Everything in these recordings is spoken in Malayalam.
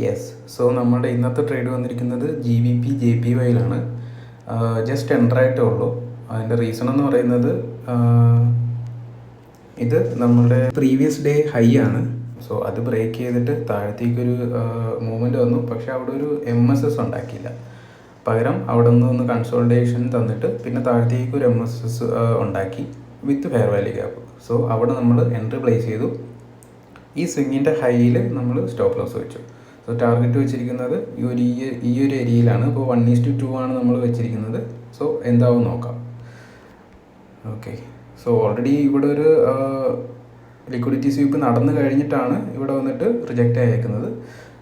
യെസ്. സോ നമ്മുടെ ഇന്നത്തെ ട്രേഡ് വന്നിരിക്കുന്നത് GBP/JPY ജസ്റ്റ് എൻ്റർ ആയിട്ടേ ഉള്ളൂ. അതിൻ്റെ റീസൺ എന്ന് പറയുന്നത് ഇത് നമ്മുടെ പ്രീവിയസ് ഡേ ഹൈ ആണ്. സോ അത് ബ്രേക്ക് ചെയ്തിട്ട് താഴത്തേക്കൊരു മൂവ്മെൻറ്റ് വന്നു. പക്ഷേ അവിടെ ഒരു MSS ഉണ്ടാക്കിയില്ല. പകരം അവിടെ നിന്ന് കൺസോൾട്ടേഷൻ തന്നിട്ട് പിന്നെ താഴത്തേക്ക് ഒരു MSS ഉണ്ടാക്കി വിത്ത് ഫെയർ വാല്യൂ ഗ്യാപ്പ്. സോ അവിടെ നമ്മൾ എൻട്രി പ്ലേസ് ചെയ്തു. ഈ സ്വിങ്ങിൻ്റെ ഹൈയിൽ നമ്മൾ സ്റ്റോപ്പ് ലോസ് വെച്ചു. സോ ടാർഗറ്റ് വെച്ചിരിക്കുന്നത് ഈ ഒരു ഏരിയയിലാണ്. ഇപ്പോൾ 1:2 ആണ് നമ്മൾ വെച്ചിരിക്കുന്നത്. സോ എന്താവും നോക്കാം. ഓക്കെ. സോ ഓൾറെഡി ഇവിടെ ഒരു ലിക്വിഡിറ്റി സ്വീപ്പ് നടന്നു കഴിഞ്ഞിട്ടാണ് ഇവിടെ വന്നിട്ട് റിജക്റ്റ് ആയേക്കുന്നത്.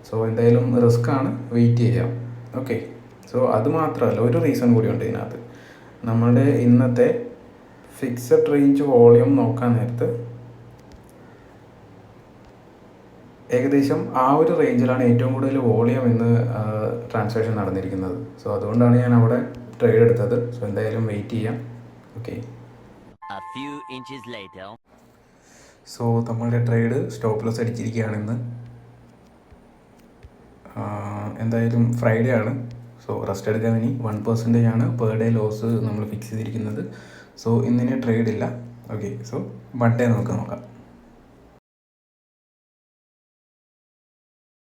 സോ എന്തായാലും റിസ്ക് ആണ്, വെയിറ്റ് ചെയ്യാം. ഓക്കെ. സോ അത് മാത്രമല്ല, ഒരു റീസൺ കൂടിയുണ്ട് ഇതിനകത്ത്. നമ്മുടെ ഇന്നത്തെ ഫിക്സഡ് റേഞ്ച് വോളിയം നോക്കാൻ നേരത്ത് ഏകദേശം ആ ഒരു റേഞ്ചിലാണ് ഏറ്റവും കൂടുതൽ വോളിയം ഇന്ന് ട്രാൻസാക്ഷൻ നടന്നിരിക്കുന്നത്. സോ അതുകൊണ്ടാണ് ഞാൻ അവിടെ ട്രേഡ് എടുത്തത്. സോ എന്തായാലും വെയിറ്റ് ചെയ്യാം. ഓക്കെ. സോ നമ്മളുടെ ട്രേഡ് സ്റ്റോപ്പ് ലോസ് അടിച്ചിരിക്കുകയാണ് ഇന്ന്. എന്തായാലും ഫ്രൈഡേ ആണ്. സോ റെസ്റ്റ് എടുക്കാൻ ഇനി 1% ആണ് പെർ ഡേ ലോസ് നമ്മൾ ഫിക്സ് ചെയ്തിരിക്കുന്നത്. സോ ഇന്നിന് ട്രേഡ് ഇല്ല. ഓക്കെ. സോ മൺഡേ നമുക്ക് നോക്കാം.